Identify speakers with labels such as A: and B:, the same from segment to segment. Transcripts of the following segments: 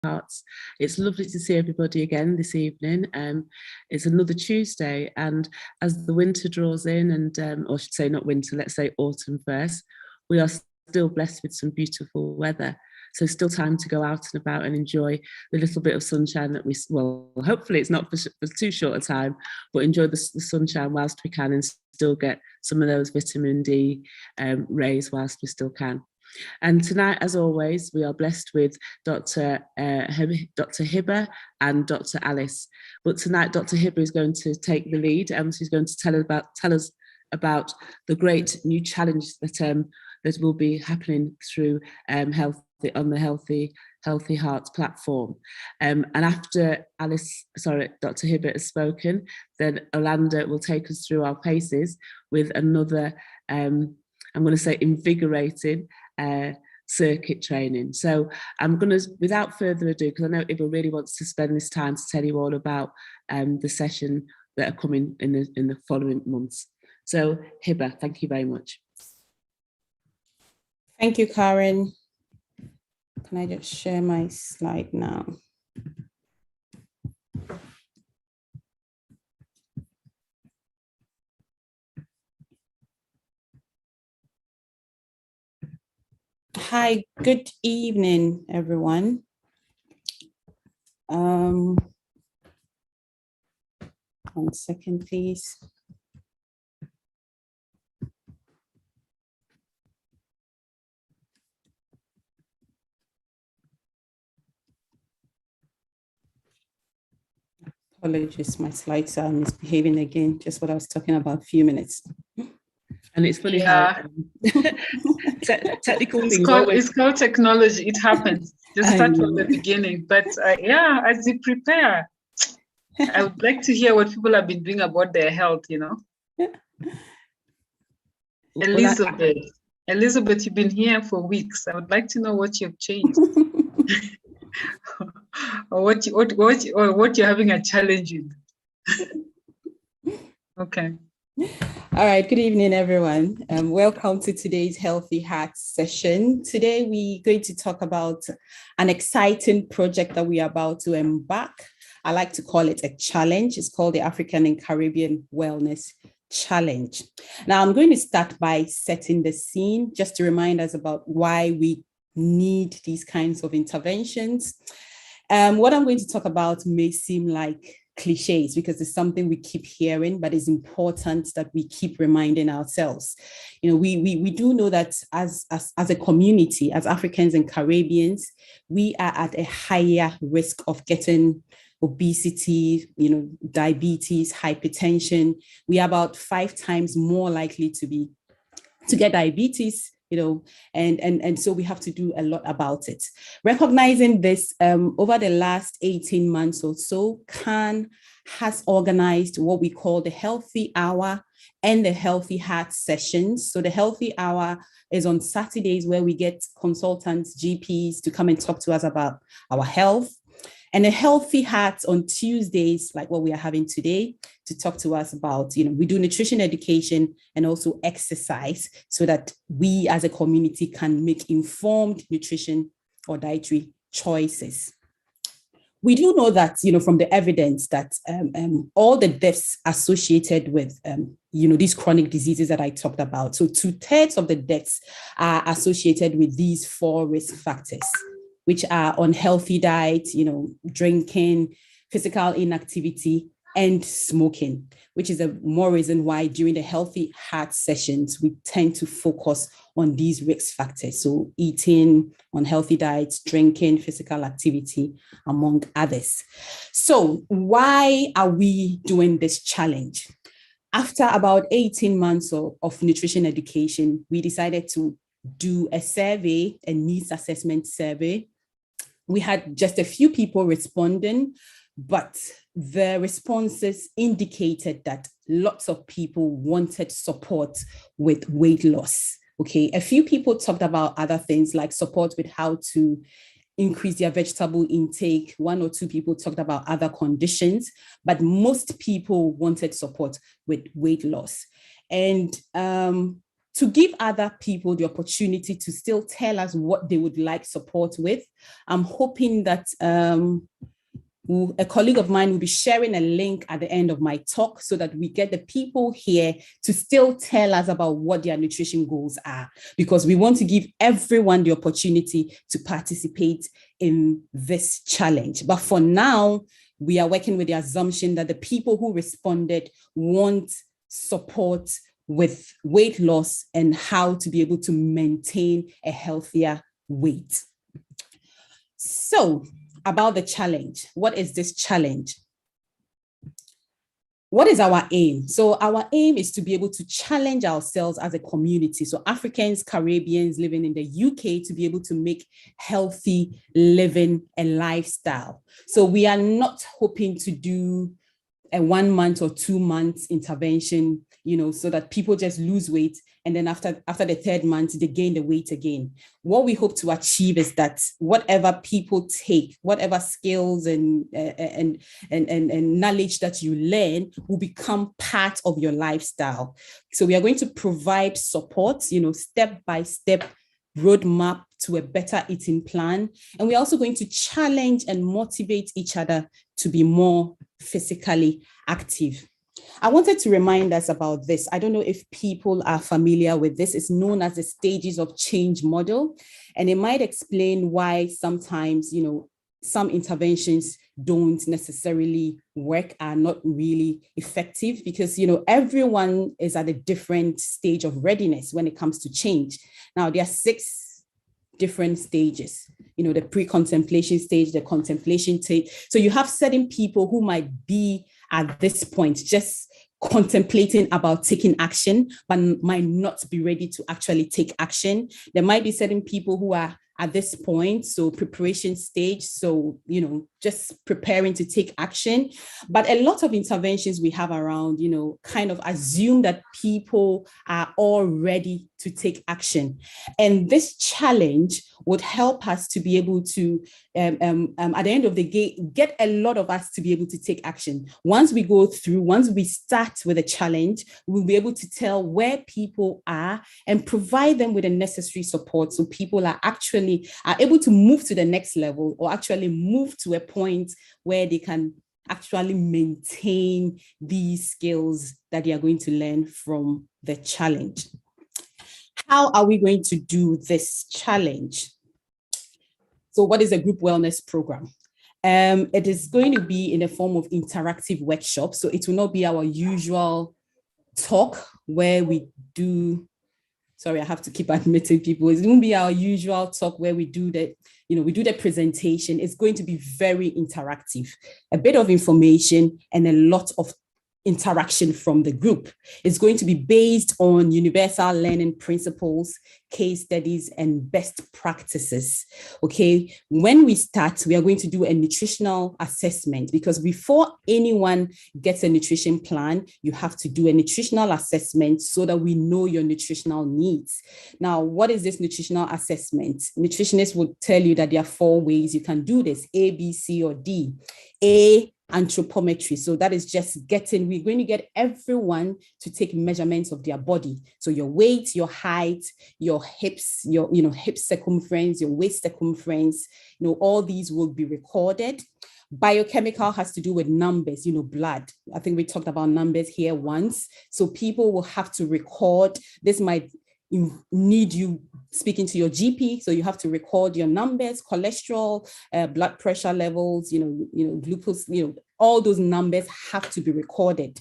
A: Hearts. It's lovely to see everybody again this evening. It's another Tuesday, and as the winter draws in, and or I should say not winter, let's say autumn first, we are still blessed with some beautiful weather. So still time to go out and about and enjoy the little bit of sunshine that well, hopefully it's not for too short a time, but enjoy the sunshine whilst we can and still get some of those vitamin D rays whilst we still can. And tonight, as always, we are blessed with Dr. Hibbah and Dr. Alice. But tonight, Dr. Hibbah is going to take the lead, and she's going to tell us about the great new challenge that will be happening through on the Healthy Hearts platform. And after Dr. Hibbah has spoken, then Orlando will take us through our paces with another, I'm going to say, invigorating circuit training. So I'm going to, without further ado, because I know Hibbah really wants to spend this time to tell you all about the session that are coming in the following months. So Hibbah, thank you very much.
B: Thank you, Karen. Can I just share my slide now? Hi, good evening, everyone. 1 second, please. Apologies, my slides are misbehaving again, just what I was talking about a few minutes.
A: And it's funny how technical things.
C: It's called technology. It happens. Just start from the beginning. But yeah, as you prepare, I would like to hear what people have been doing about their health, you know. Elizabeth, you've been here for weeks. I would like to know what you've changed. Or what you're having a challenge with. Okay.
B: All right, good evening, everyone. Welcome to today's Healthy Hearts session. Today, we're going to talk about an exciting project that we are about to embark. I like to call it a challenge. It's called the African and Caribbean Wellness Challenge. Now, I'm going to start by setting the scene, just to remind us about why we need these kinds of interventions. What I'm going to talk about may seem like cliches because it's something we keep hearing, but it's important that we keep reminding ourselves. You know, we do know that as a community, as Africans and Caribbeans, we are at a higher risk of getting obesity, diabetes, hypertension. We are about 5 times more likely to get diabetes. And so we have to do a lot about it. Recognizing this, over the last 18 months or so, CAHN has organized what we call the Healthy Hour and the Healthy Heart sessions. So the Healthy Hour is on Saturdays, where we get consultants, GPs, to come and talk to us about our health. And a Healthy Heart on Tuesdays, like what we are having today, to talk to us about, we do nutrition education and also exercise so that we as a community can make informed nutrition or dietary choices. We do know that, from the evidence that all the deaths associated with, these chronic diseases that I talked about, so 2/3 of the deaths are associated with these 4 risk factors, which are unhealthy diet, drinking, physical inactivity, and smoking, which is a more reason why during the Healthy Heart sessions, we tend to focus on these risk factors. So eating, unhealthy diets, drinking, physical activity, among others. So why are we doing this challenge? After about 18 months of nutrition education, we decided to do a survey, a needs assessment survey. We had just a few people responding, but the responses indicated that lots of people wanted support with weight loss. Okay, a few people talked about other things like support with how to increase their vegetable intake. 1 or 2 people talked about other conditions, but most people wanted support with weight loss. And to give other people the opportunity to still tell us what they would like support with. I'm hoping that a colleague of mine will be sharing a link at the end of my talk so that we get the people here to still tell us about what their nutrition goals are, because we want to give everyone the opportunity to participate in this challenge. But for now, we are working with the assumption that the people who responded want support with weight loss and how to be able to maintain a healthier weight. So, about the challenge. What is this challenge? What is our aim? So our aim is to be able to challenge ourselves as a community. So Africans, Caribbeans living in the UK, to be able to make healthy living a lifestyle. So we are not hoping to do a 1 month or 2 months intervention, so that people just lose weight. And then after the 3rd month, they gain the weight again. What we hope to achieve is that whatever people take, whatever skills and knowledge that you learn will become part of your lifestyle. So we are going to provide support, step-by-step roadmap to a better eating plan. And we're also going to challenge and motivate each other to be more physically active. I wanted to remind us about this. I don't know if people are familiar with this. It's known as the stages of change model. And it might explain why sometimes, some interventions don't necessarily work, are not really effective, because, everyone is at a different stage of readiness when it comes to change. Now, there are 6 different stages, the pre-contemplation stage, the contemplation stage. So you have certain people who might be at this point just contemplating about taking action, but might not be ready to actually take action. There might be certain people who are at this point, so preparation stage, so, just preparing to take action. But a lot of interventions we have around, kind of assume that people are all ready to take action. And this challenge would help us to be able to, at the end of the day, get a lot of us to be able to take action. Once we start with a challenge, we'll be able to tell where people are and provide them with the necessary support so people are able to move to the next level, or actually move to a point where they can actually maintain these skills that they are going to learn from the challenge. How are we going to do this challenge? So what is a group wellness program? It is going to be in the form of interactive workshops. So it will not be our usual talk where we do, sorry, I have to keep admitting people. It won't be our usual talk where we do the presentation. It's going to be very interactive, a bit of information and a lot of interaction from the group. It's going to be based on universal learning principles, case studies, and best practices. Okay, when we start, we are going to do a nutritional assessment, because before anyone gets a nutrition plan, you have to do a nutritional assessment so that we know your nutritional needs. Now, what is this nutritional assessment? Nutritionists will tell you that there are 4 ways you can do this: A, B, C, or D. A, anthropometry. So that is just we're going to get everyone to take measurements of their body. So your weight, your height, your hips, your hip circumference, your waist circumference, all these will be recorded. Biochemical has to do with numbers, blood. I think we talked about numbers here once. So people will have to record. This might need you speaking to your GP, so you have to record your numbers, cholesterol, blood pressure levels, glucose, all those numbers have to be recorded.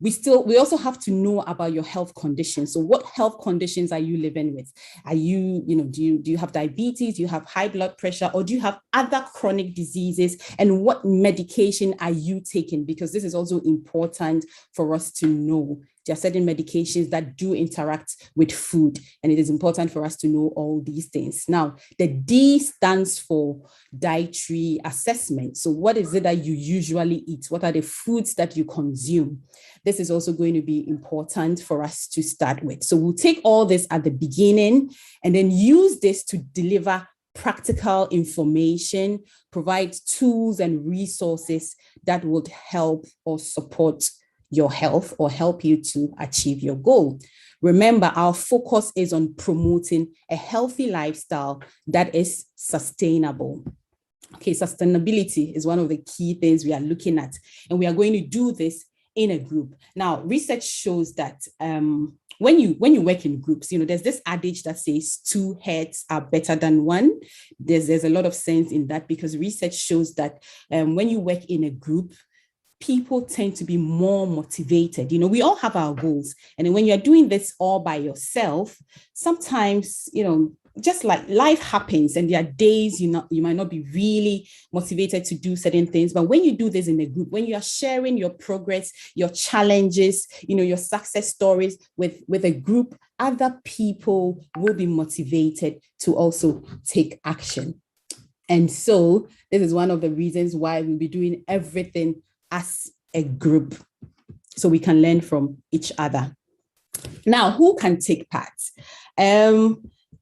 B: We also have to know about your health conditions. So what health conditions are you living with? Are you, do you have diabetes? Do you have high blood pressure? Or do you have other chronic diseases? And what medication are you taking? Because this is also important for us to know. There are certain medications that do interact with food, and it is important for us to know all these things. Now, the D stands for dietary assessment. So what is it that you usually eat? What are the foods that you consume? This is also going to be important for us to start with. So we'll take all this at the beginning and then use this to deliver practical information, provide tools and resources that would help or support your health or help you to achieve your goal. Remember, our focus is on promoting a healthy lifestyle that is sustainable. Okay, sustainability is one of the key things we are looking at, and we are going to do this in a group. Now, research shows that when you work in groups, there's this adage that says 2 heads are better than one. There's a lot of sense in that, because research shows that when you work in a group, people tend to be more motivated. We all have our goals. And then when you're doing this all by yourself, sometimes, just like life happens and there are days you might not be really motivated to do certain things. But when you do this in a group, when you are sharing your progress, your challenges, your success stories with a group, other people will be motivated to also take action. And so this is one of the reasons why we'll be doing everything as a group, so we can learn from each other. Now, who can take part?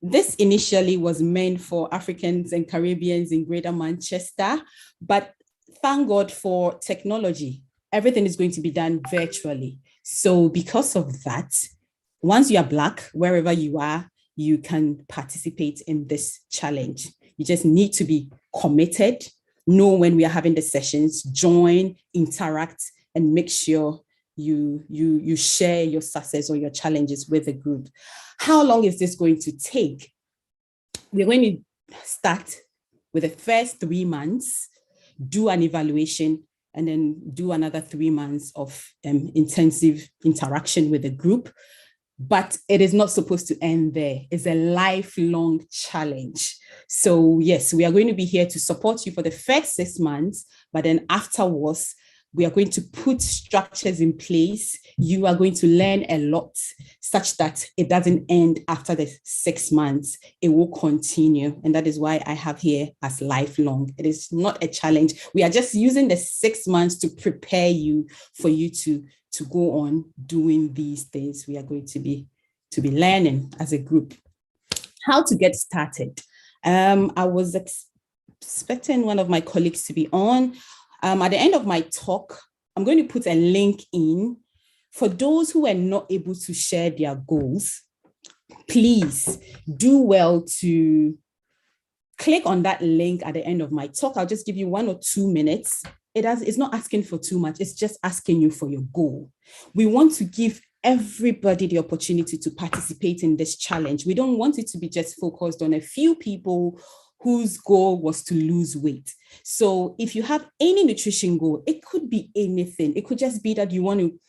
B: This initially was meant for Africans and Caribbeans in Greater Manchester, but thank God for technology. Everything is going to be done virtually. So because of that, once you are Black, wherever you are, you can participate in this challenge. You just need to be committed, know when we are having the sessions, join, interact, and make sure you share your success or your challenges with the group. How long is this going to take? We're going to start with the first 3 months, do an evaluation, and then do another 3 months of intensive interaction with the group. But it is not supposed to end there. It's a lifelong challenge. So yes, we are going to be here to support you for the first 6 months, but then afterwards, we are going to put structures in place. You are going to learn a lot such that it doesn't end after the 6 months. It will continue. And that is why I have here as lifelong. It is not a challenge. We are just using the 6 months to prepare you for you to go on doing these things we are going to be learning as a group. How to get started. I was expecting one of my colleagues to be on. At the end of my talk, I'm going to put a link in for those who are not able to share their goals. Please do well to click on that link at the end of my talk. I'll just give you 1 or 2 minutes. It's not asking for too much. It's just asking you for your goal. We want to give everybody the opportunity to participate in this challenge. We don't want it to be just focused on a few people whose goal was to lose weight. So if you have any nutrition goal, it could be anything. It could just be that you want to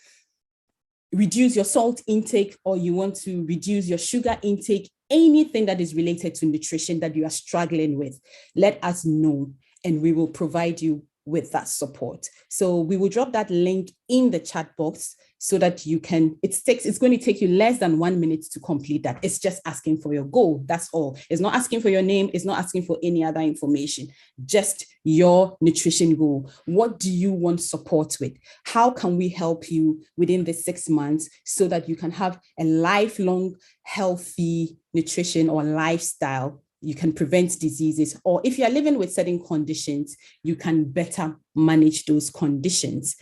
B: reduce your salt intake, or you want to reduce your sugar intake, anything that is related to nutrition that you are struggling with. Let us know, and we will provide you with that support. So we will drop that link in the chat box so that you can, it's going to take you less than 1 minute to complete that. It's just asking for your goal. That's all. It's not asking for your name. It's not asking for any other information, just your nutrition goal. What do you want support with? How can we help you within the 6 months so that you can have a lifelong healthy nutrition or lifestyle? You can prevent diseases, or if you're living with certain conditions, you can better manage those conditions.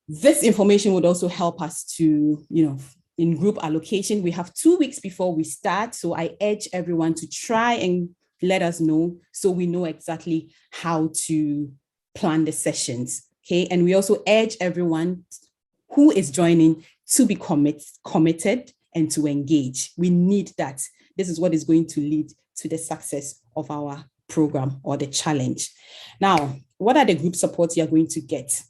B: This information would also help us to, in group allocation. We have 2 weeks before we start. So I urge everyone to try and let us know so we know exactly how to plan the sessions. Okay. And we also urge everyone who is joining to be committed and to engage. We need that. This is what is going to lead to the success of our program or the challenge. Now, what are the group supports you're going to get?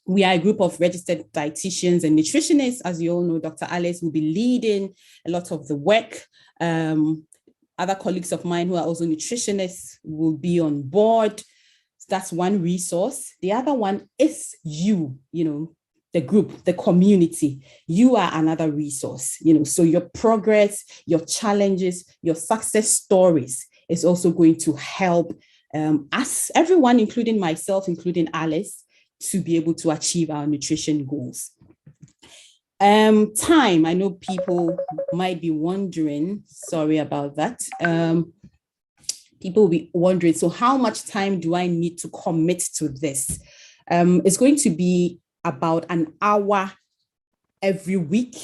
B: We are a group of registered dietitians and nutritionists. As you all know, Dr. Alice will be leading a lot of the work. Other colleagues of mine who are also nutritionists will be on board. That's one resource. The other one is the group, the community. You are another resource, so your progress, your challenges, your success stories is also going to help us, everyone, including myself, including Alice, to be able to achieve our nutrition goals. Time, I know people might be wondering, sorry about that. People will be wondering, so how much time do I need to commit to this? It's going to be about an hour every week.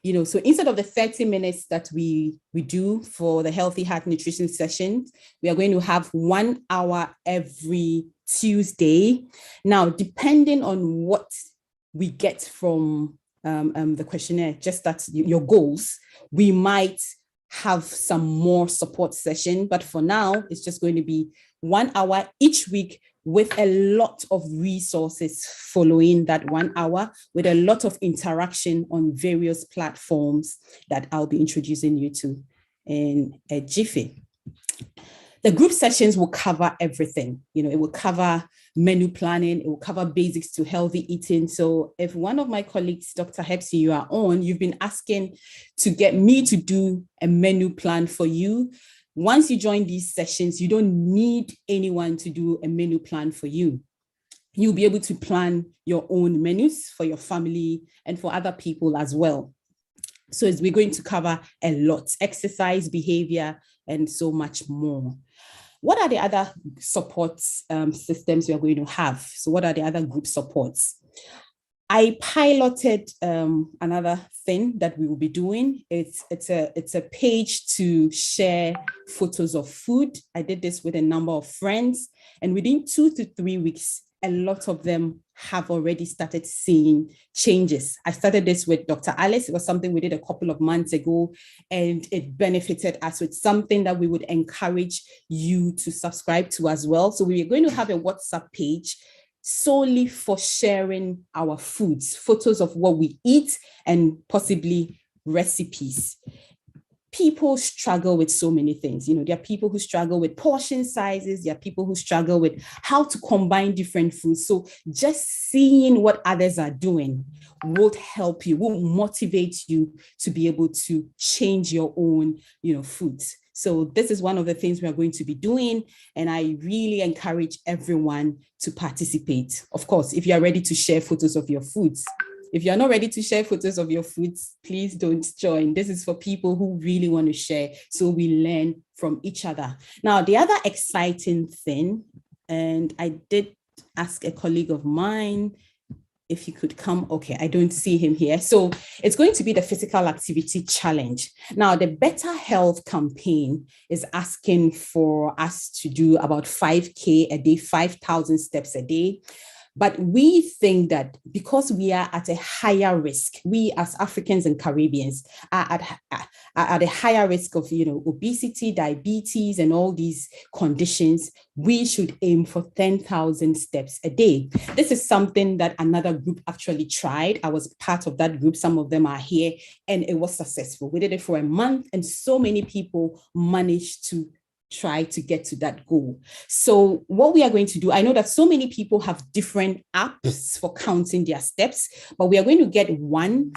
B: So instead of the 30 minutes that we do for the Healthy Heart Nutrition sessions, we are going to have 1 hour every Tuesday. Now, depending on what we get from the questionnaire, just that your goals, we might have some more support session, but for now, it's just going to be 1 hour each week with a lot of resources following that 1 hour, with a lot of interaction on various platforms that I'll be introducing you to in a jiffy. The group sessions will cover everything. It will cover menu planning. It will cover basics to healthy eating. So if one of my colleagues, Dr. Hepsi, you are on, you've been asking to get me to do a menu plan for you. Once you join these sessions, you don't need anyone to do a menu plan for you. You'll be able to plan your own menus for your family and for other people as well. So we're going to cover a lot: exercise, behavior, and so much more. What are the other support systems we are going to have? So what are the other group supports? I piloted another thing that we will be doing. It's a page to share photos of food. I did this with a number of friends, and within 2 to 3 weeks, a lot of them have already started seeing changes. I started this with Dr. Alice. It was something we did a couple of months ago, and it benefited us. So it's something that we would encourage you to subscribe to as well. So we are going to have a WhatsApp page solely for sharing our foods, photos of what we eat, and possibly recipes. People struggle with so many things. There are people who struggle with portion sizes. There are people who struggle with how to combine different foods. So just seeing what others are doing will help you, will motivate you to be able to change your own, foods. So this is one of the things we are going to be doing, and I really encourage everyone to participate. Of course, if you are ready to share photos of your foods. If you're not ready to share photos of your foods, please don't join. This is for people who really want to share, so we learn from each other. Now, the other exciting thing, and I did ask a colleague of mine if he could come. Okay, I don't see him here. So it's going to be the physical activity challenge. Now, the Better Health campaign is asking for us to do about 5K a day, 5,000 steps a day. But we think that because we are at a higher risk, we as Africans and Caribbeans are at a higher risk of, obesity, diabetes, and all these conditions, we should aim for 10,000 steps a day. This is something that another group actually tried. I was part of that group. Some of them are here, and it was successful. We did it for a month, and so many people managed to try to get to that goal. So what we are going to do, I know that so many people have different apps for counting their steps, but we are going to get one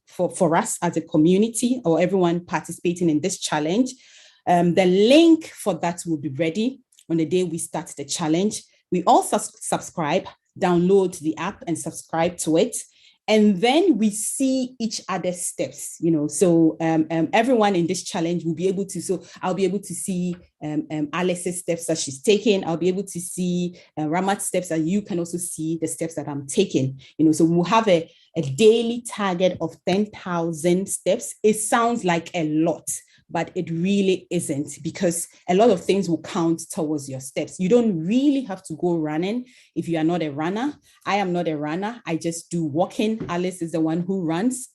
B: for us as a community, or everyone participating in this challenge. The link for that will be ready on the day we start the challenge. We also subscribe, download the app and subscribe to it. And then we see each other's steps, so everyone in this challenge will be able to, so I'll be able to see Alice's steps that she's taking. I'll be able to see Ramat's steps, and you can also see the steps that I'm taking, so we'll have a daily target of 10,000 steps. It sounds like a lot, but it really isn't, because a lot of things will count towards your steps. You don't really have to go running if you are not a runner. I am not a runner. I just do walking. Alice is the one who runs.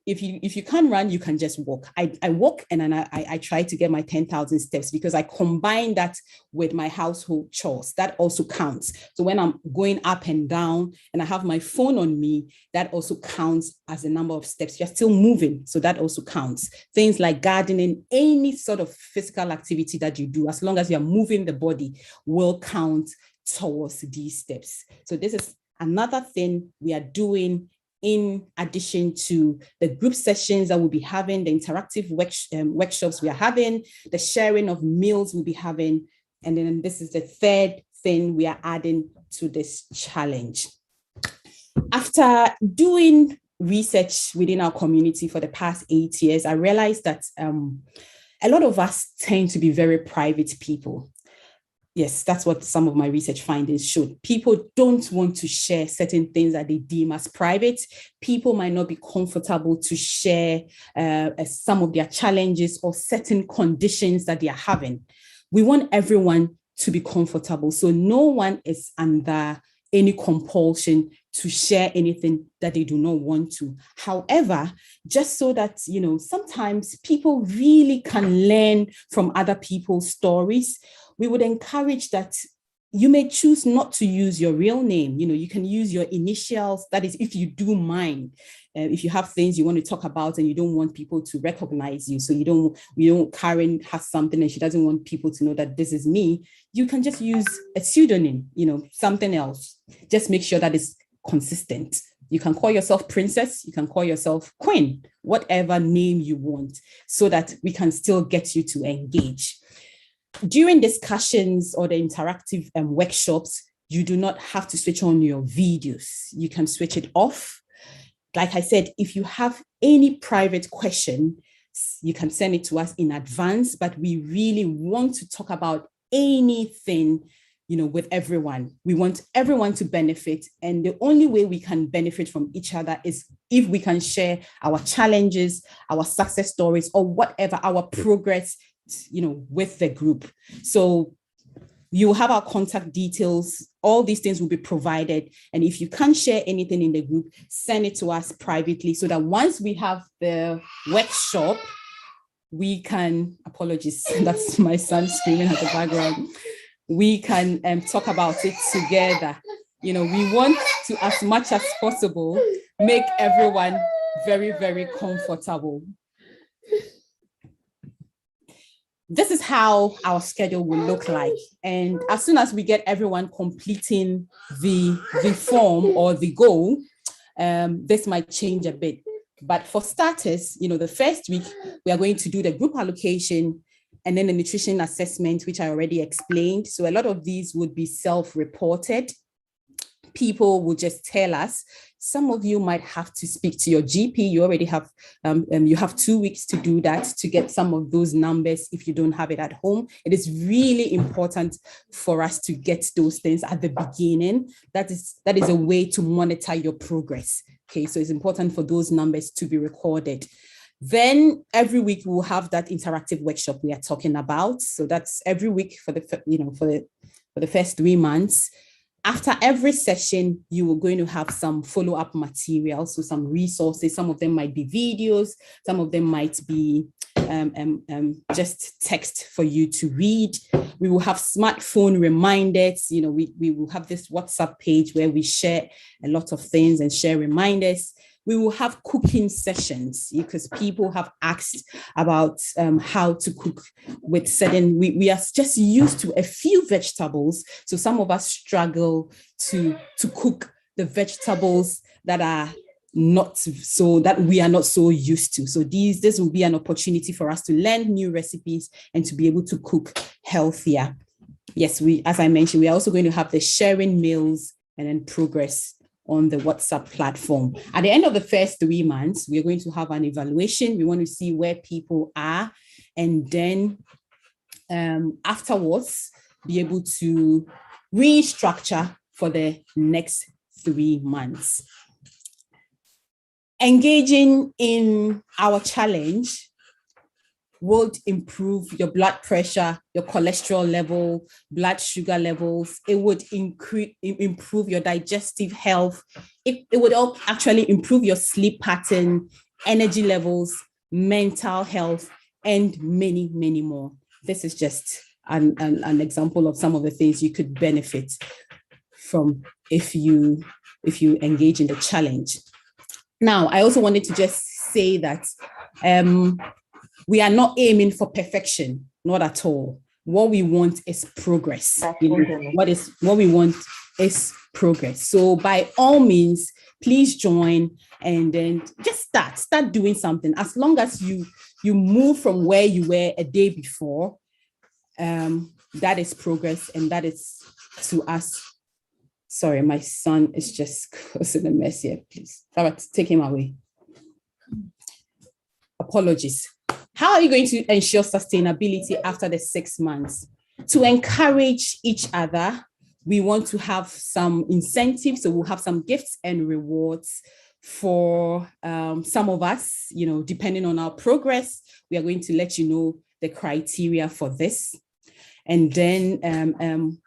B: If you can't run, you can just walk. I walk, and then I try to get my 10,000 steps, because I combine that with my household chores. That also counts. So when I'm going up and down and I have my phone on me, that also counts as a number of steps. You're still moving, so that also counts. Things like gardening, any sort of physical activity that you do, as long as you're moving the body, will count towards these steps. So this is another thing we are doing in addition to the group sessions that we'll be having, the interactive workshops we are having, the sharing of meals we'll be having. And then this is the third thing we are adding to this challenge. After doing research within our community for the past 8 years, I realized that a lot of us tend to be very private people. Yes, that's what some of my research findings showed. People don't want to share certain things that they deem as private. People might not be comfortable to share some of their challenges or certain conditions that they are having. We want everyone to be comfortable. So no one is under any compulsion to share anything that they do not want to. However, just so that, sometimes people really can learn from other people's stories, we would encourage that you may choose not to use your real name. You can use your initials. That is, if you do mind, if you have things you want to talk about and you don't want people to recognize you. So Karen has something and she doesn't want people to know that this is me. You can just use a pseudonym, something else. Just make sure that it's consistent. You can call yourself Princess, you can call yourself Queen, whatever name you want, so that we can still get you to engage. During discussions or the interactive workshops, you do not have to switch on your videos. You can switch it off. Like I said, if you have any private question, you can send it to us in advance, but we really want to talk about anything, with everyone. We want everyone to benefit. And the only way we can benefit from each other is if we can share our challenges, our success stories, or whatever, our progress with the group. So you will have our contact details. All these things will be provided. And if you can't share anything in the group, send it to us privately so that once we have the workshop, we can, apologies, that's my son screaming at the background. We can talk about it together. We want to, as much as possible, make everyone very, very comfortable. This is how our schedule will look like. And as soon as we get everyone completing the form or the goal, this might change a bit. But for starters, the first week, we are going to do the group allocation and then the nutrition assessment, which I already explained. So a lot of these would be self-reported. People will just tell us. Some of you might have to speak to your GP. You already have, you have 2 weeks to do that, to get some of those numbers if you don't have it at home. It is really important for us to get those things at the beginning. That is a way to monitor your progress. Okay, so it's important for those numbers to be recorded. Then every week we'll have that interactive workshop we are talking about. So that's every week for the first 3 months. After every session, you are going to have some follow-up material, so some resources. Some of them might be videos, some of them might be just text for you to read. We will have smartphone reminders. We will have this WhatsApp page where we share a lot of things and share reminders. We will have cooking sessions because people have asked about how to cook with certain, we are just used to a few vegetables. So some of us struggle to cook the vegetables that are not so, that we are not so used to. So this will be an opportunity for us to learn new recipes and to be able to cook healthier. Yes, as I mentioned, we are also going to have the sharing meals and then progress on the WhatsApp platform. At the end of the first 3 months, we are going to have an evaluation. We want to see where people are, and then afterwards, be able to restructure for the next 3 months. Engaging in our challenge would improve your blood pressure, your cholesterol level, blood sugar levels. It would improve your digestive health. It would actually improve your sleep pattern, energy levels, mental health, and many, many more. This is just an example of some of the things you could benefit from if you engage in the challenge. Now, I also wanted to just say that we are not aiming for perfection, not at all. What we want is progress. What we want is progress. So by all means, please join and then just start doing something. As long as you move from where you were a day before, that is progress, and that is to us. Sorry, my son is just causing a mess here, please. All right, take him away. Apologies. How are you going to ensure sustainability after the 6 months? To encourage each other, we want to have some incentives. So we'll have some gifts and rewards for some of us, depending on our progress. We are going to let you know the criteria for this. And then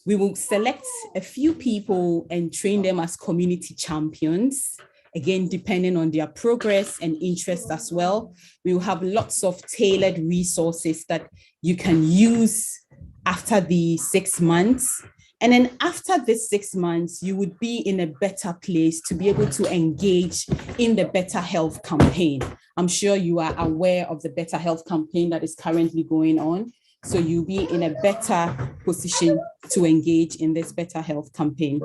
B: we will select a few people and train them as community champions. Again, depending on their progress and interest as well. We will have lots of tailored resources that you can use after the 6 months. And then after this 6 months, you would be in a better place to be able to engage in the Better Health campaign. I'm sure you are aware of the Better Health campaign that is currently going on. So you'll be in a better position to engage in this Better Health campaign.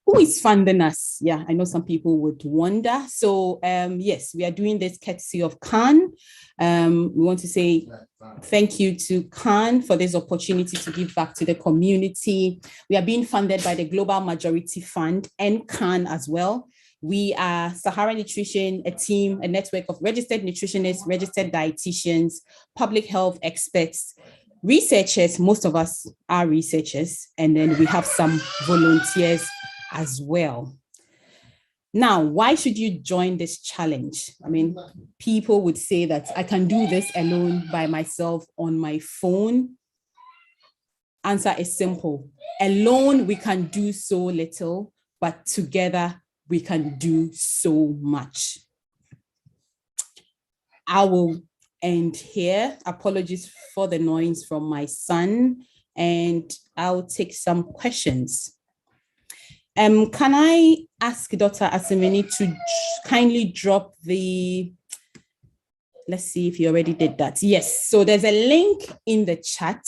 B: Who is funding us? Yeah, I know some people would wonder. So yes, we are doing this courtesy of CAHN. We want to say thank you to CAHN for this opportunity to give back to the community. We are being funded by the Global Majority Fund and CAHN as well. We are Sahara Nutrition, a team, a network of registered nutritionists, registered dietitians, public health experts, researchers. Most of us are researchers, and then we have some volunteers as well. Now, why should you join this challenge? I mean, people would say that I can do this alone by myself on my phone. Answer is simple. Alone, we can do so little, but together we can do so much. I will end here. Apologies for the noise from my son, and I'll take some questions. Can I ask Dr. Asemeni to kindly drop the, let's see if you already did that. Yes, so there's a link in the chat.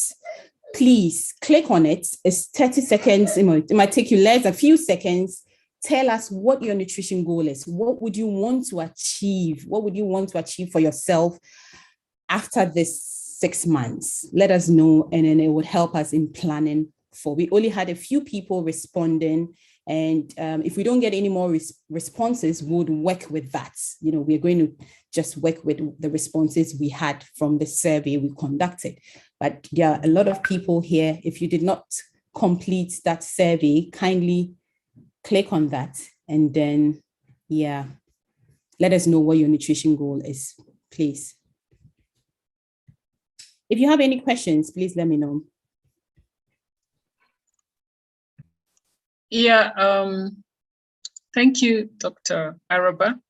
B: Please click on it. It's 30 seconds. It might take you less, a few seconds. Tell us what your nutrition goal is. What would you want to achieve? What would you want to achieve for yourself after this 6 months? Let us know, and then it would help us in planning for. We only had a few people responding. And if we don't get any more responses, we would work with that. We're going to just work with the responses we had from the survey we conducted. But there are a lot of people here. If you did not complete that survey, kindly click on that. And then, yeah, let us know what your nutrition goal is, please. If you have any questions, please let me know.
C: Yeah, thank you, Dr. Araba.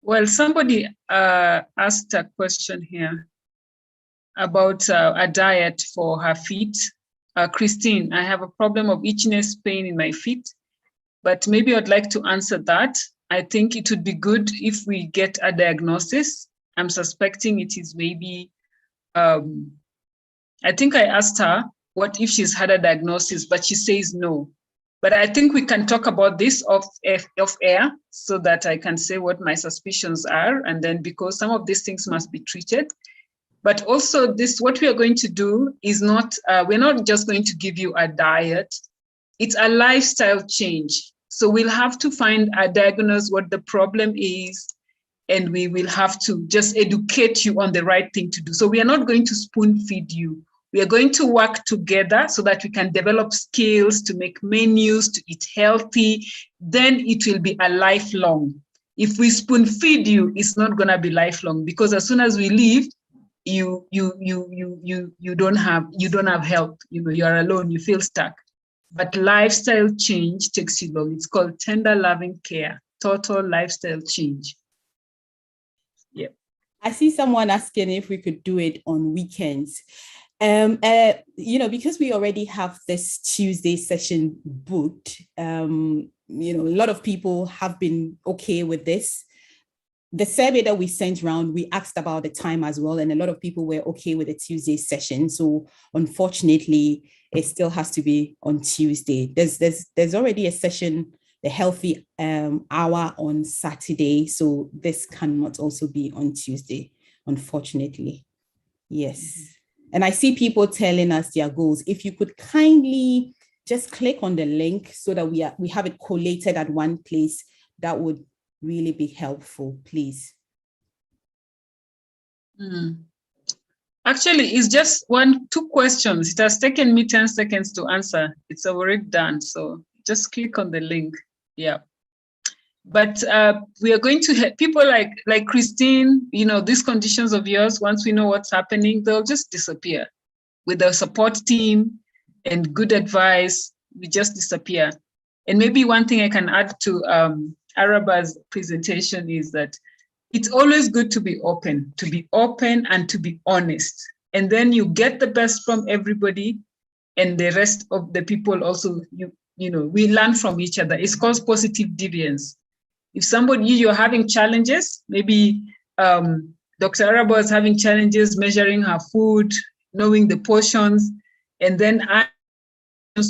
C: Well, somebody asked a question here about a diet for her feet. Christine, I have a problem of itchiness, pain in my feet, but maybe I'd like to answer that. I think it would be good if we get a diagnosis. I'm suspecting it is maybe, I think I asked her what if she's had a diagnosis, but she says no. But I think we can talk about this off air so that I can say what my suspicions are. And then because some of these things must be treated. But also what we are going to do is not, we're not just going to give you a diet. It's a lifestyle change. So we'll have to diagnose what the problem is, and we will have to just educate you on the right thing to do. So we are not going to spoon feed you. We are going to work together so that we can develop skills to make menus, to eat healthy. Then it will be a lifelong. If we spoon feed you, it's not going to be lifelong, because as soon as we leave, you don't have help. You are alone. You feel stuck. But lifestyle change takes you long. It's called tender loving care, total lifestyle change. Yeah.
B: I see someone asking if we could do it on weekends. Because we already have this Tuesday session booked, a lot of people have been okay with this. The survey that we sent around, we asked about the time as well, and a lot of people were okay with the Tuesday session. So unfortunately, it still has to be on Tuesday. There's already a session, the healthy hour on Saturday. So this cannot also be on Tuesday, unfortunately. Yes. Mm-hmm. And I see people telling us their goals. If you could kindly just click on the link so that we have it collated at one place, that would really be helpful, please.
C: Actually, it's just two questions. It has taken me 10 seconds to answer. It's already done. So just click on the link. Yeah. But we are going to help people like Christine, these conditions of yours, once we know what's happening, they'll just disappear. With a support team and good advice, we just disappear. And maybe one thing I can add to Araba's presentation is that it's always good to be open and to be honest. And then you get the best from everybody, and the rest of the people also, we learn from each other. It's called positive deviance. If you're having challenges, maybe Dr. Araba is having challenges measuring her food, knowing the portions, and then I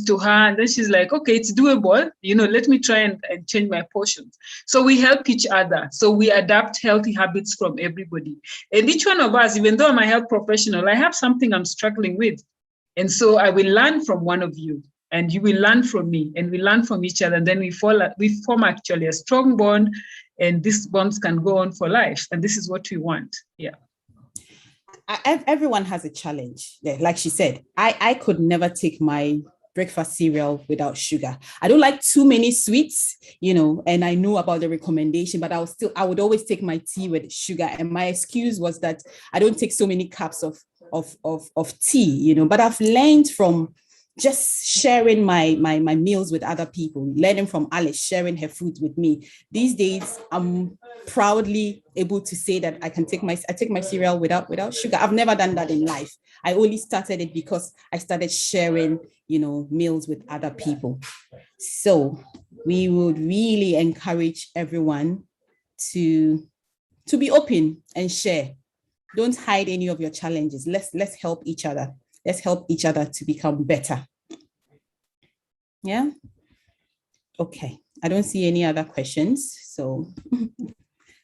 C: to her, and then she's like, okay, it's doable, let me try and change my portions. So we help each other. So we adapt healthy habits from everybody. And each one of us, even though I'm a health professional, I have something I'm struggling with. And so I will learn from one of you, and you will learn from me, and we learn from each other. And then we form actually a strong bond, and these bonds can go on for life. And this is what we want. Yeah.
B: Everyone has a challenge. Yeah, like she said, I could never take my breakfast cereal without sugar. I don't like too many sweets, and I know about the recommendation, but I would always take my tea with sugar. And my excuse was that I don't take so many cups of tea, but I've learned from just sharing my meals with other people, learning from Alice, sharing her food with me. These days, I'm proudly able to say that I take my cereal without sugar. I've never done that in life. I only started it because I started sharing, meals with other people. So we would really encourage everyone to be open and share. Don't hide any of your challenges. Let's help each other. Let's help each other to become better. Yeah. Okay. I don't see any other questions. So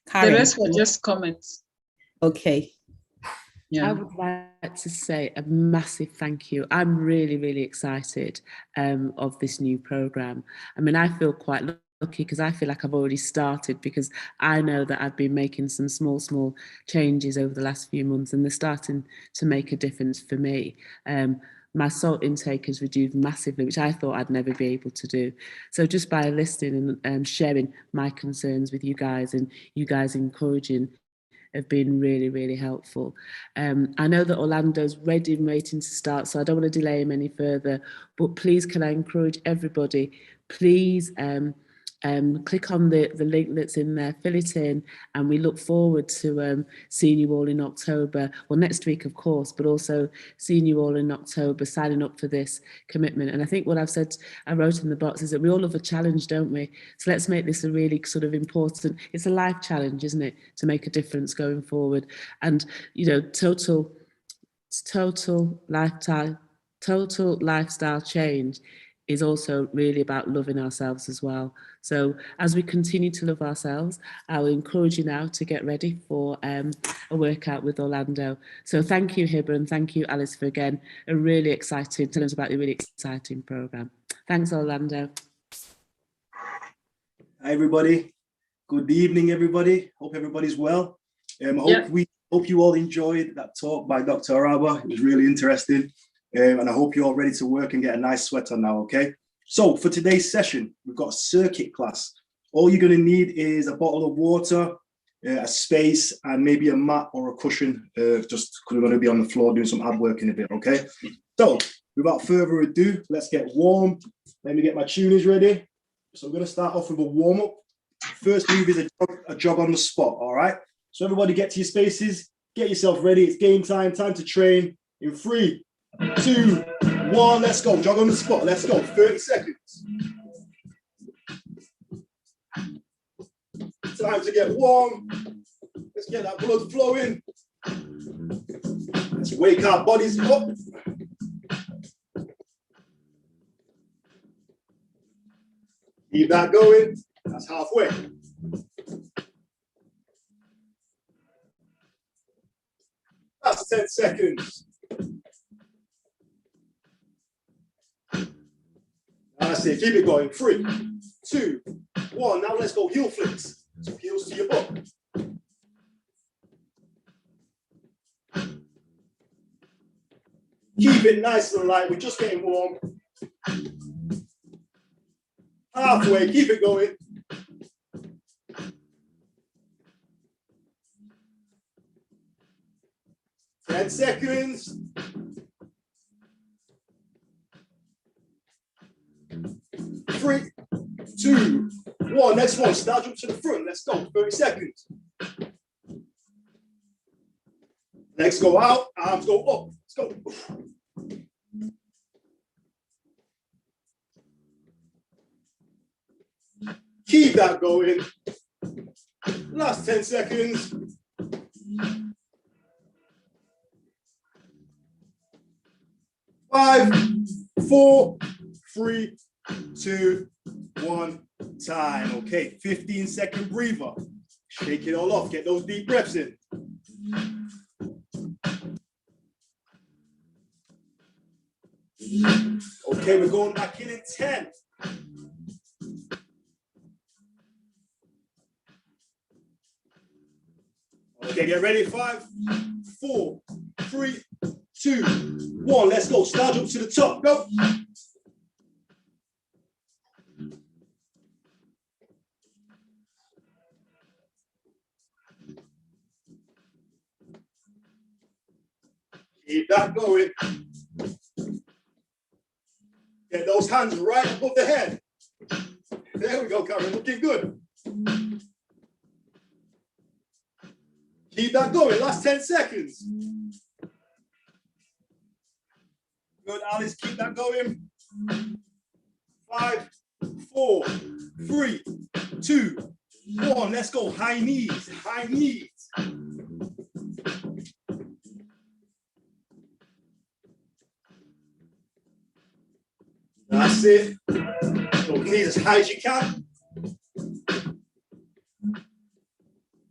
C: Karen. The rest were just comments.
B: Okay.
A: Yeah. I would like to say a massive thank you. I'm really, really excited of this new program. I mean, I feel quite lucky because I feel like I've already started, because I know that I've been making some small changes over the last few months, and they're starting to make a difference for me. My salt intake has reduced massively, which I thought I'd never be able to do. So just by listening and sharing my concerns with you guys, and you guys encouraging, have been really, really helpful. I know that Orlando's ready and waiting to start, so I don't want to delay him any further, but please can I encourage everybody, please click on the link that's in there, fill it in, and we look forward to seeing you all in October. Well, next week, of course, but also seeing you all in October, signing up for this commitment. And I think what I wrote in the box is that we all love a challenge, don't we? So let's make this a really sort of important, it's a life challenge, isn't it, to make a difference going forward. And, total lifestyle change is also really about loving ourselves as well. So as we continue to love ourselves, I will encourage you now to get ready for a workout with Orlando. So thank you, Hibbah, and thank you, Alice, for again telling us about a really exciting program. Thanks, Orlando.
D: Hi, everybody. Good evening, everybody. Hope everybody's well. Hope you all enjoyed that talk by Dr. Araba. It was really interesting. And I hope you're all ready to work and get a nice sweat on now, okay? So for today's session, we've got a circuit class. All you're going to need is a bottle of water, a space, and maybe a mat or a cushion, just because we're going to be on the floor doing some ab work in a bit, okay? So without further ado, let's get warm. Let me get my tuners ready. So we're going to start off with a warm-up. First move is a jog on the spot, all right? So everybody get to your spaces, get yourself ready. It's game time to train in 3, 2, 1, let's go. Jog on the spot, let's go. 30 seconds. Time to get warm. Let's get that blood flowing. Let's wake our bodies up. Keep that going. That's halfway. That's 10 seconds. That's it. Keep it going. 3, 2, 1. Now let's go heel flips. So heels to your butt. Keep it nice and light. We're just getting warm. Halfway, keep it going. Ten seconds. 3, 2, 1. Next one. Start up to the front. Let's go. 30 seconds. Legs go out. Arms go up. Let's go. Keep that going. Last 10 seconds. 5, 4, 3, 2, 1. Time. Okay, 15-second breather. Shake it all off. Get those deep breaths in. Okay, we're going back in 10. Okay, get ready. 5, 4, 3, 2, 1. Let's go. Start up to the top. Go. Keep that going. Get those hands right above the head. There we go, Karen. Looking good. Keep that going. Last 10 seconds. Good, Alice. Keep that going. 5, 4, 3, 2, 1. Let's go. High knees. High knees. That's it. Those knees as high as you can.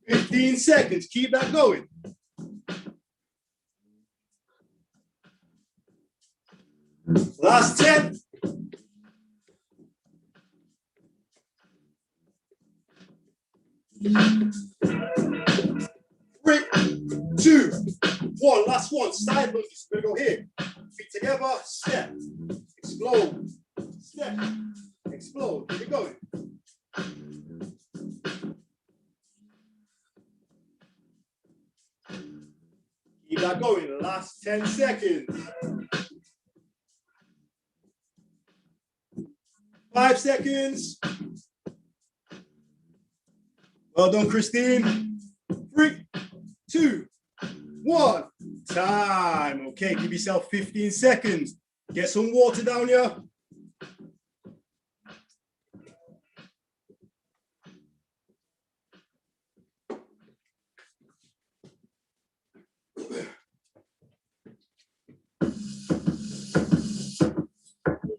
D: 15 seconds. Keep that going. Last 10. 3, 2, 1. Last one. Side lunges. We're going to go here. Feet together. Step. Explode. Step. Explode. Keep it going. Keep that going. Last 10 seconds. 5 seconds. Well done, Christine. 3, 2, 1. Time. Okay, give yourself 15 seconds. Get some water down here.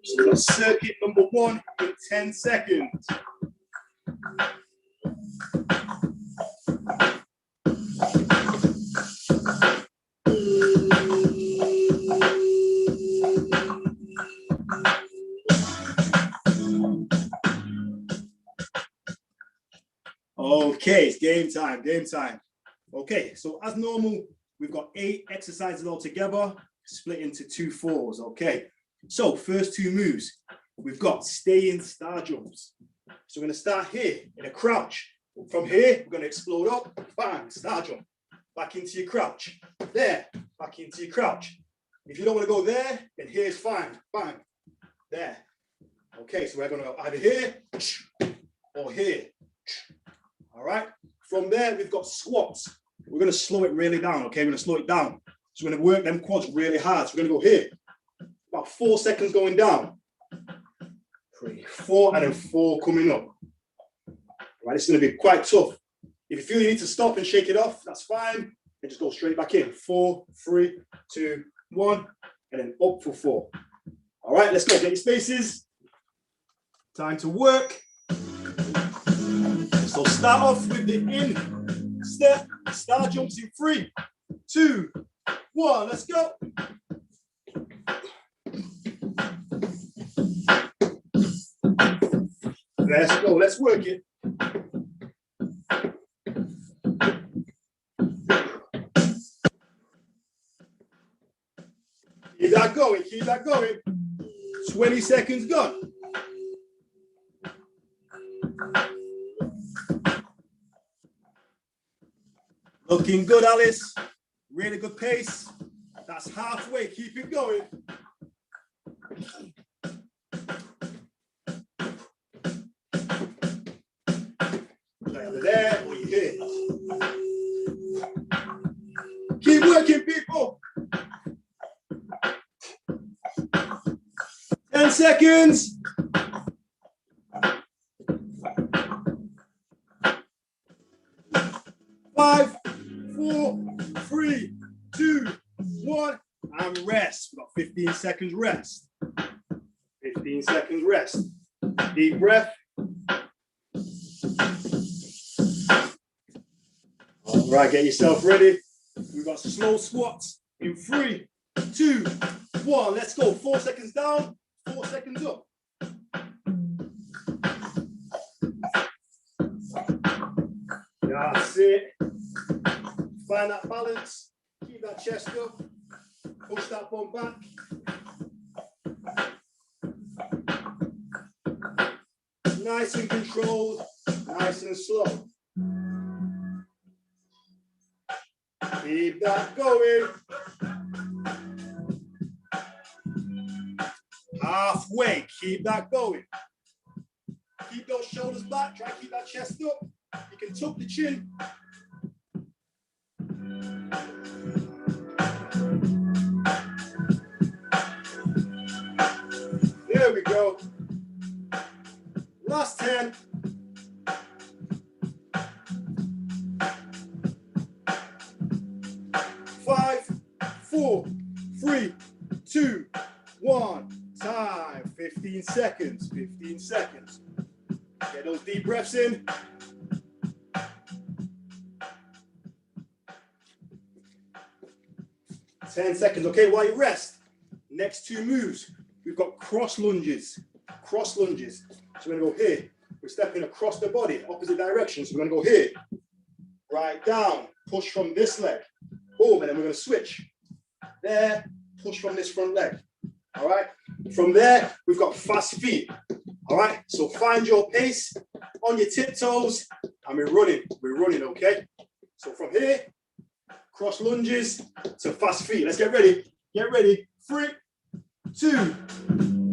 D: So circuit number 1 in 10 seconds. Okay, it's game time, game time. Okay, so as normal, we've got 8 exercises all together, split into 2 fours, okay? So first 2 moves, we've got stay-in star jumps. So we're gonna start here in a crouch. From here, we're gonna explode up, bang, star jump. Back into your crouch, there, back into your crouch. If you don't wanna go there, then here's fine, bang, there. Okay, so we're gonna go either here or here. All right, from there, we've got squats. We're gonna slow it really down, okay? We're gonna slow it down. So we're gonna work them quads really hard. So we're gonna go here, about 4 seconds going down. 3, 4, and then 4 coming up. All right, it's gonna be quite tough. If you feel you need to stop and shake it off, that's fine. And just go straight back in. 4, 3, 2, 1, and then up for 4. All right, let's go, get your spaces. Time to work. So start off with the in step, star jumps in 3, 2, 1, let's go. Let's go, let's work it. Keep that keep that going. 20 seconds gone. Looking good, Alice. Really good pace. That's halfway. Keep it going. Over there, or you here. Keep working, people. 10 seconds. 5, 4, 3, 2, 1, and rest. We've got 15 seconds rest. 15 seconds rest. Deep breath. All right, get yourself ready. We've got slow squats in 3, 2, 1. Let's go. 4 seconds down, 4 seconds up. That's it. Find that balance. Keep that chest up. Push that bum back. Nice and controlled, nice and slow. Keep that going. Halfway, keep that going. Keep those shoulders back, try to keep that chest up. You can tuck the chin. There we go. Last 10. 5, 4, 3, 2, 1. Time. 15 seconds. 15 seconds. Get those deep breaths in. Ten seconds. Okay, while you rest, next 2 moves, we've got cross lunges. Cross lunges. So we're going to go here. We're stepping across the body, opposite direction. So we're going to go here. Right down. Push from this leg. Boom. And then we're going to switch. There. Push from this front leg. All right. From there, we've got fast feet. All right. So find your pace on your tiptoes. And we're running. We're running, okay? So from here, cross lunges to fast feet. Let's get ready. Get ready. 3, 2,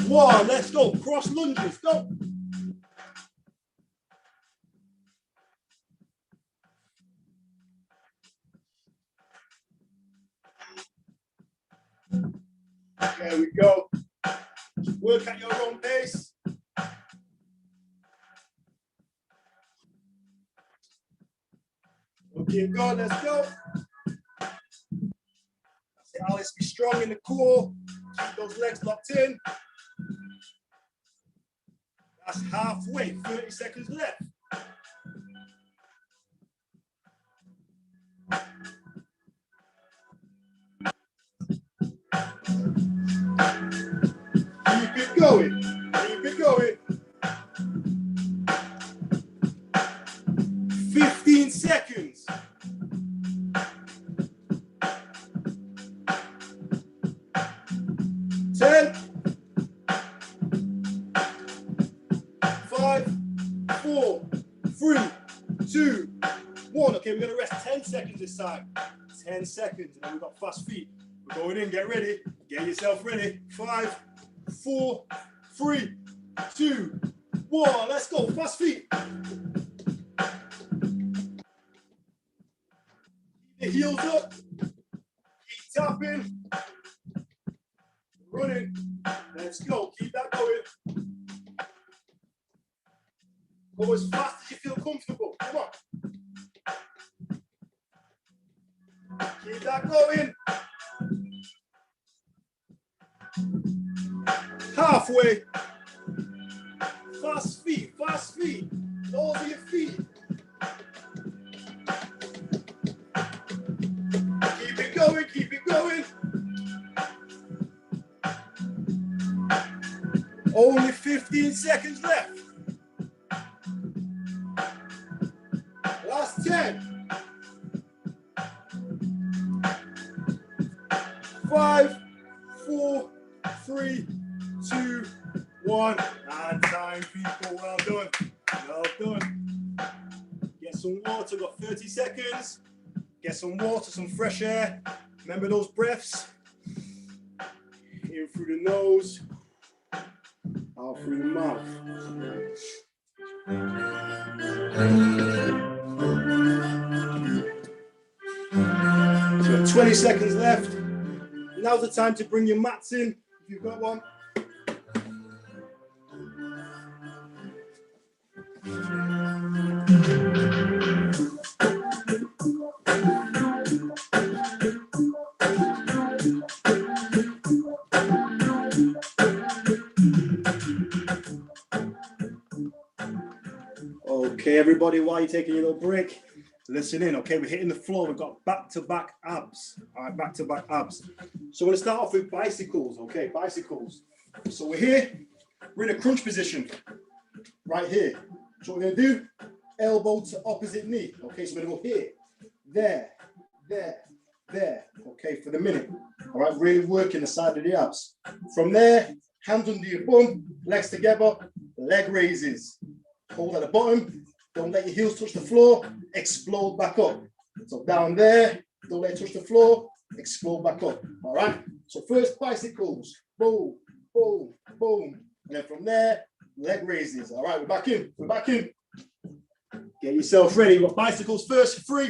D: 1. Let's go. Cross lunges. Go. There we go. Work at your own pace. Okay, go. Let's go. Alice, be strong in the core. Keep those legs locked in. That's halfway. 30 seconds left. Keep it going. Keep it going. 15 seconds. 10, 5, 4, 3, 2, 1. Okay, we're going to rest 10 seconds this time. 10 seconds. And then we've got fast feet. We're going in. Get ready. Get yourself ready. 5, 4, 3, 2, 1. Let's go. Fast feet. Keep the heels up. Keep tapping. Running. Let's go. Keep that going. Go as fast as you feel comfortable. Come on. Keep that going. Halfway. Fast feet. Fast feet. Those are your feet. Keep it going. Keep it going. Only 15 seconds left. Last 10. 5, 4, And time, people. Well done. Well done. Get some water. Got 30 seconds. Get some water, some fresh air. Remember those breaths. In through the nose, out through the mouth. So you have 20 seconds left. Now's the time to bring your mats in, if you've got one. Okay, everybody, while you're taking your little break, listen in. Okay, we're hitting the floor. We've got back-to-back abs. All right, back-to-back abs. So we're going to start off with bicycles. Okay, bicycles. So we're here. We're in a crunch position. Right here. So what we're going to do, elbow to opposite knee. Okay, so we're going to go here, there, there, there. Okay, for the minute. All right, really working the side of the abs. From there, hands under your bum, legs together, leg raises. Hold at the bottom, don't let your heels touch the floor, explode back up. So down there, don't let it touch the floor, explode back up. All right, so first bicycles, boom, boom, boom. And then from there, leg raises. All right, we're back in, we're back in. Get yourself ready. We've got bicycles first. 3,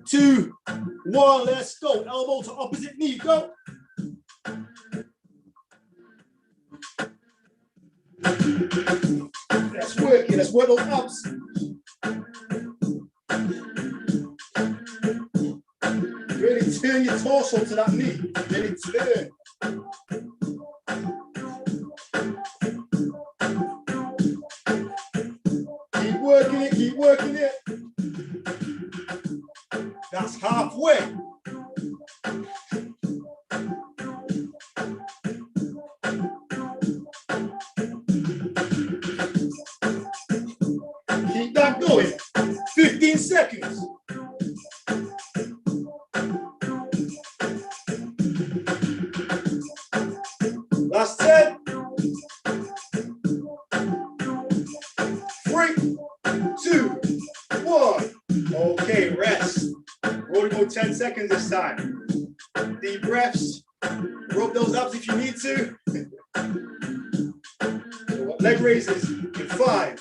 D: 2, 1, let's go. Elbow to opposite knee, go. That's working, let's work those abs. Really turn your torso to that knee. Really turn. Keep working it, keep working it. That's halfway. Keep that going. 15 seconds. Last 10. 3, 2, 1. Okay, rest. We're only going 10 seconds this time. Deep breaths. Rub those abs if you need to. So leg raises in 5,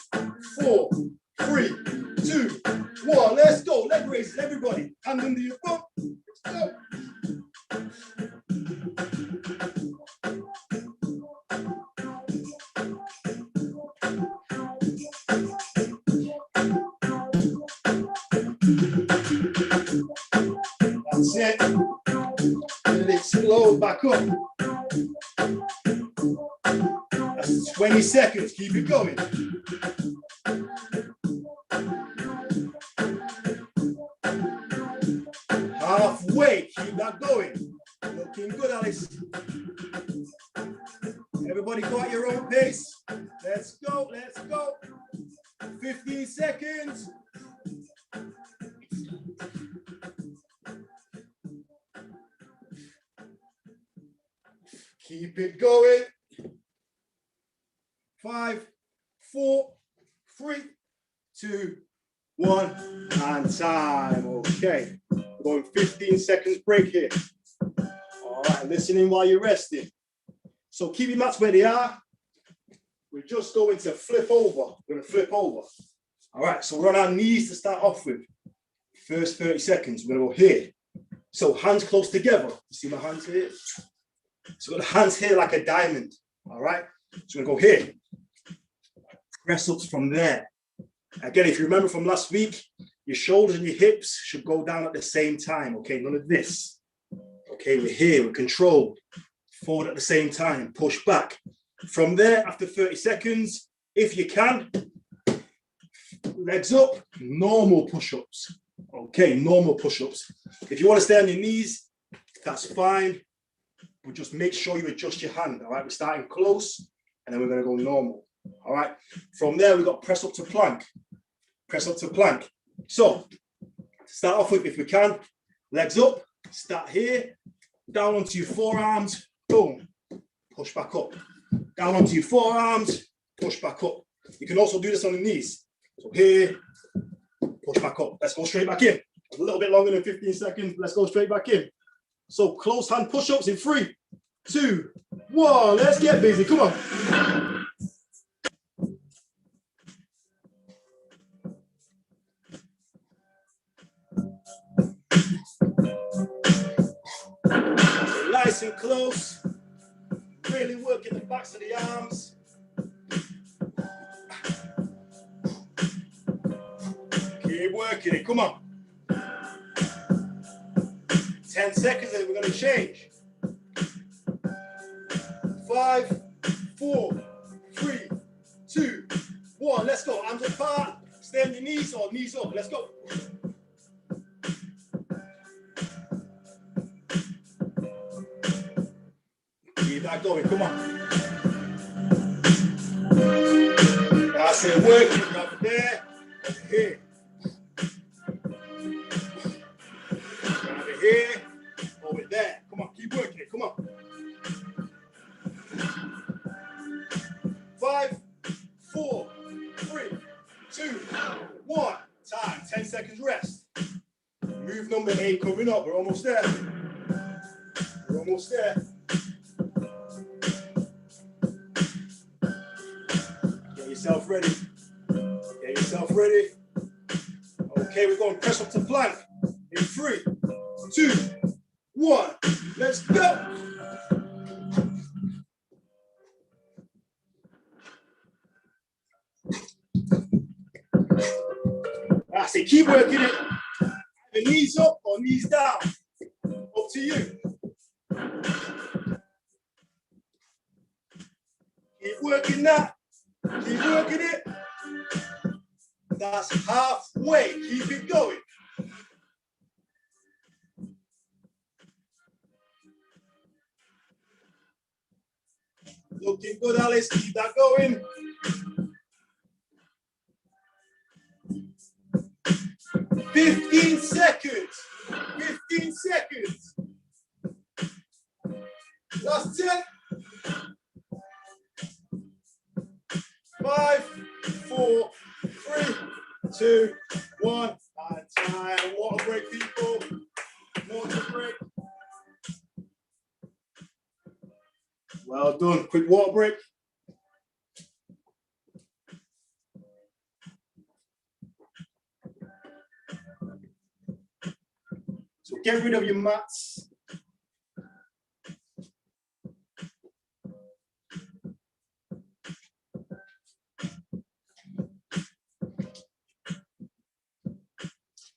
D: 4, 3, 2, 1. Let's go. Leg raises, everybody. Hand under your bum. Let's go. That's it. And explode back up. That's 20 seconds. Keep it going. Halfway. Keep that going. Looking good, Alice. Everybody go at your own pace. Let's go. Let's go. 15 seconds. Keep it going. 5, 4, 3, 2, 1, and time. Okay, we're going 15 seconds break here. All right, listening while you're resting. So keep your mats where they are. We're just going to flip over. We're going to flip over. All right, so we're on our knees to start off with. First 30 seconds, we're going to go here. So hands close together. You see my hands here? So we've got the hands here like a diamond. All right, so we're going to go here. Press ups from there. Again, if you remember from last week, your shoulders and your hips should go down at the same time. Okay, none of this. Okay, we're here, we're controlled. Forward at the same time, push back. From there, after 30 seconds, if you can, legs up, normal push-ups. Okay, normal push-ups. If you want to stay on your knees, that's fine. But just make sure you adjust your hand. All right, we're starting close, and then we're going to go normal. All right, from there, we've got press up to plank. Press up to plank. So, to start off with, if we can, legs up, start here, down onto your forearms, boom, push back up. Down onto your forearms, push back up. You can also do this on the knees. So here, push back up. Let's go straight back in. A little bit longer than 15 seconds. Let's go straight back in. So close hand push-ups in 3, 2, 1. Let's get busy. Come on. Nice and close. Really working the backs of the arms. Keep working it. Come on. 10 seconds and we're going to change. 5, 4, 3, 2, 1. Let's go. Arms apart. Stay on your knees or knees up. Let's go. Keep that going. Come on. That's it. Working over there. Over here. Over here. Over there. Come on. Keep working it. Come on. 5, 4, 3, 2, 1. Time. 10 seconds rest. Move number 8 coming up. We're almost there. We're almost there. Get yourself ready. Get yourself ready. Okay, we're going to press up to plank. In 3, 2, 1. Let's go. That's it. Keep working it. The knees up or knees down. Up to you. Keep working that. Keep working it. That's halfway. Keep it going. Looking good, Alice. Keep that going. 15 seconds. 15 seconds. Last 10. 5, 4, 3, 2, 1. And time. Water break, people. Water break. Well done. Quick water break. So get rid of your mats.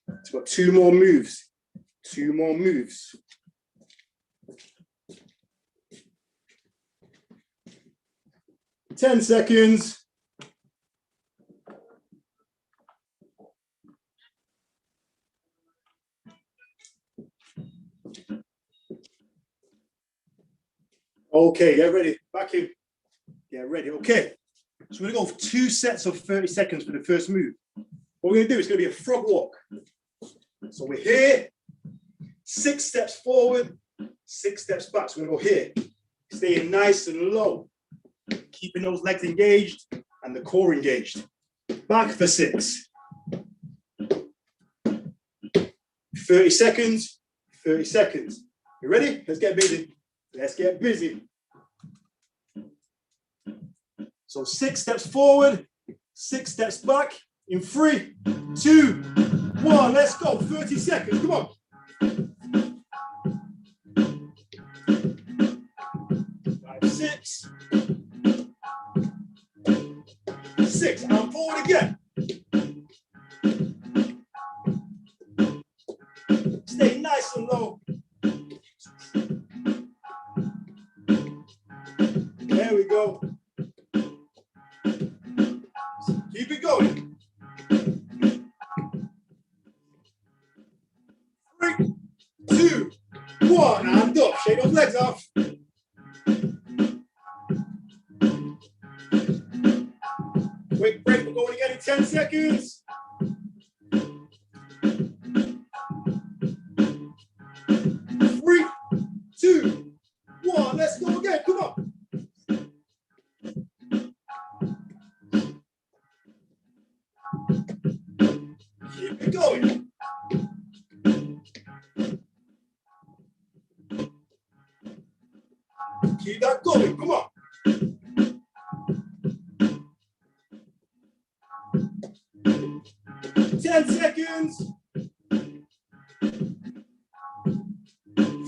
D: It's got 2 more moves. 2 more moves. Ten seconds. Okay, get ready. Back in. Get ready. Okay. So we're going to go for 2 sets of 30 seconds for the first move. What we're going to do is going to be a frog walk. So we're here, 6 steps forward, 6 steps back. So we're going to go here, staying nice and low, keeping those legs engaged and the core engaged. Back for 6. 30 seconds, 30 seconds. You ready? Let's get busy. Let's get busy. So 6 steps forward, 6 steps back in 3, 2, 1. Let's go. 30 seconds. Come on. 5, 6. 6. And forward again. Stay nice and low. There we go. Keep it going. 3, 2, 1. And up. Shake those legs off. Quick break. We're going again in 10 seconds. 3, 2, 1. Let's go again. Come on. it going. Keep that going, come on. 10 seconds.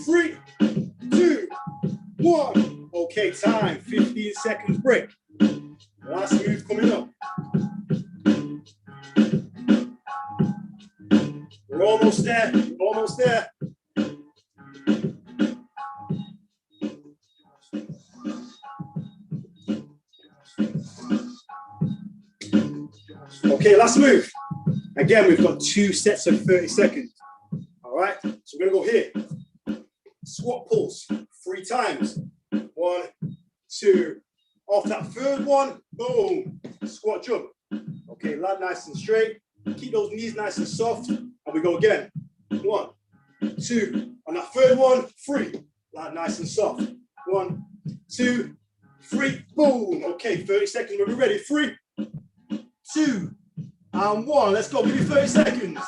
D: 3, 2, 1. Okay, time. 15 seconds break. Last move coming up. We're almost there. We're almost there. Okay, last move. Again, we've got 2 sets of 30 seconds. All right, so we're gonna go here. Squat pulse 3 times. 1, 2. Off that third one, boom. Squat jump. Okay, land nice and straight. Keep those knees nice and soft. And we go again. 1, 2. On that third one, 3. Land nice and soft. 1, 2, 3. Boom. Okay, 30 seconds when we're ready. 3, 2, and 1. Let's go. Give me 30 seconds.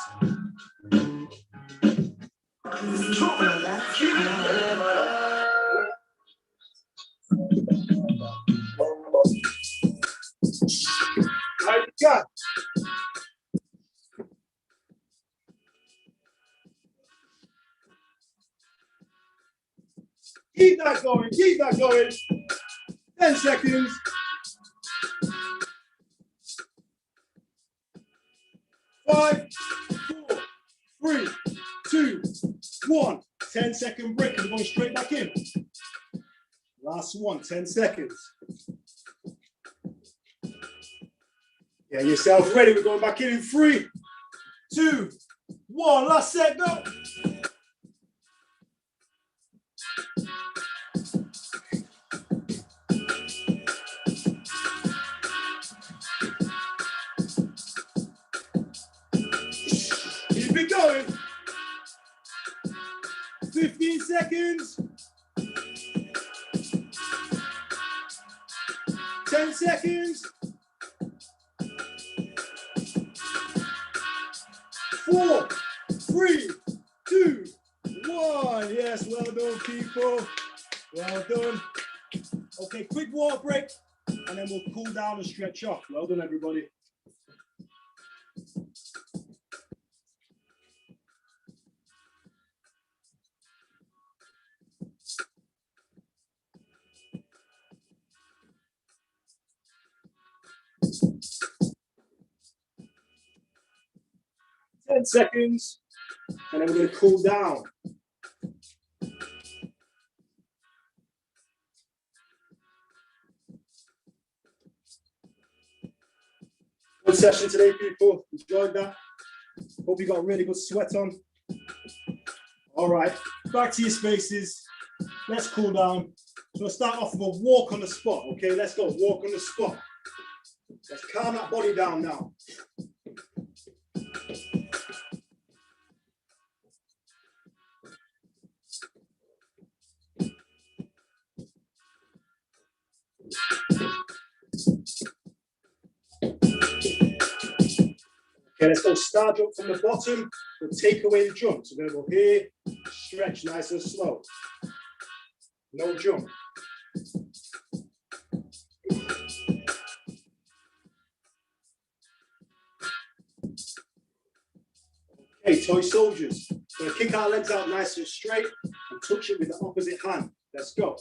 D: Right, keep that going, keep that going. 10 seconds. 5, 4, 3, 2, 1. 10-second break and we're going straight back in. Last one, 10 seconds. Get yourself ready. We're going back in 3, 2, 1. Last set, go. Keep it going. 15 seconds. 10 seconds. 4, 3, 2, 1. Yes, well done, people. Well done. Okay, quick water break, and then we'll cool down and stretch off. Well done, everybody. Ten seconds, and then we're going to cool down. Good session today, people. Enjoyed that. Hope you got a really good sweat on. All right, back to your spaces. Let's cool down. So we'll start off with a walk on the spot. Okay, let's go. Walk on the spot. Let's calm that body down now. Okay, let's go star jump from the bottom. We'll take away the jump. So we're going to go here, stretch nice and slow. No jump. Okay, toy soldiers. We're going to kick our legs out nice and straight and touch it with the opposite hand. Let's go.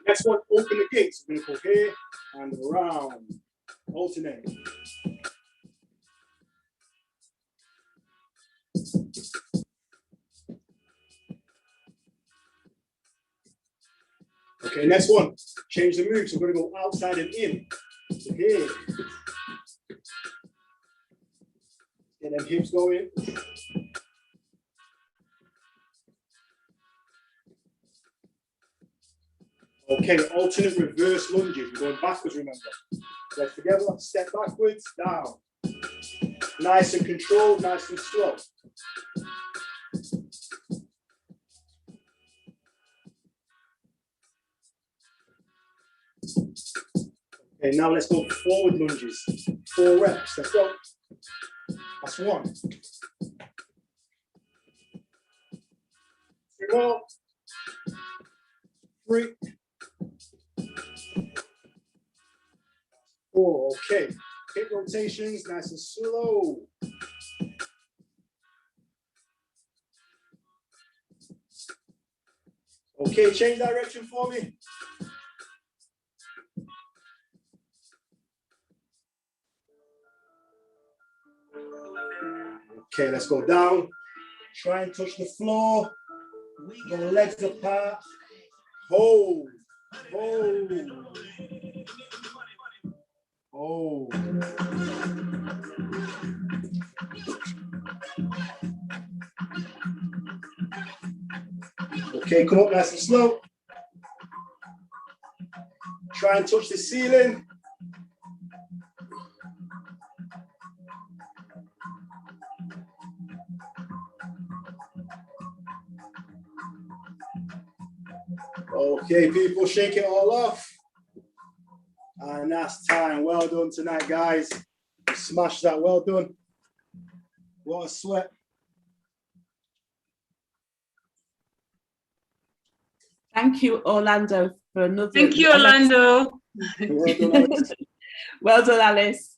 D: Next one, open the gates. We're going to go here and around. Alternate. Okay, next one. Change the move. So we're going to go outside and in. So here. Get them hips going. Okay, alternate reverse lunges. We're going backwards, remember. Legs together, step backwards, down. Nice and controlled, nice and slow. Okay, now let's go forward lunges. 4 reps, let's go. That's 1. 3 more. 3. 4, okay. Hip rotations, nice and slow. Okay, change direction for me. Okay, let's go down. Try and touch the floor. Go legs apart. Hold. Hold. Hold. Okay, come up nice and slow. Try and touch the ceiling. Okay, people, shake it all off. And that's time. Well done tonight, guys. Smash that. Well done. What a sweat.
A: Thank you, Orlando, for another.
C: Thank you, Orlando.
D: Well done, Alice.
A: Well done, Alice.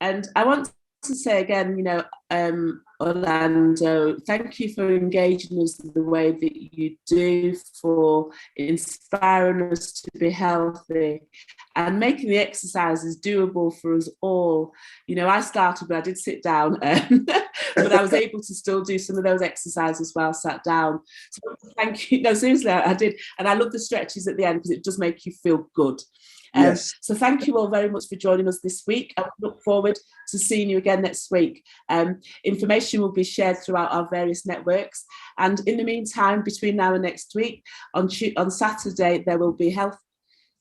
A: And I want to say again, you know, Orlando, thank you for engaging us the way that you do, for inspiring us to be healthy and making the exercises doable for us all. You know, I started, but I did sit down, but I was able to still do some of those exercises while sat down. So thank you. No, seriously, I did. And I love the stretches at the end because it does make you feel good.
D: Yes.
A: So thank you all very much for joining us this week. I look forward to seeing you again next week. Information will be shared throughout our various networks. And in the meantime, between now and next week, on Saturday, there will be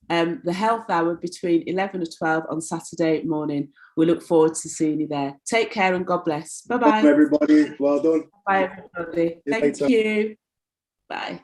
A: the health hour between 11 and 12 on Saturday morning. We look forward to seeing you there. Take care and God bless. Bye-bye.
D: Everybody, well done.
A: Bye, everybody. Thank you. Bye.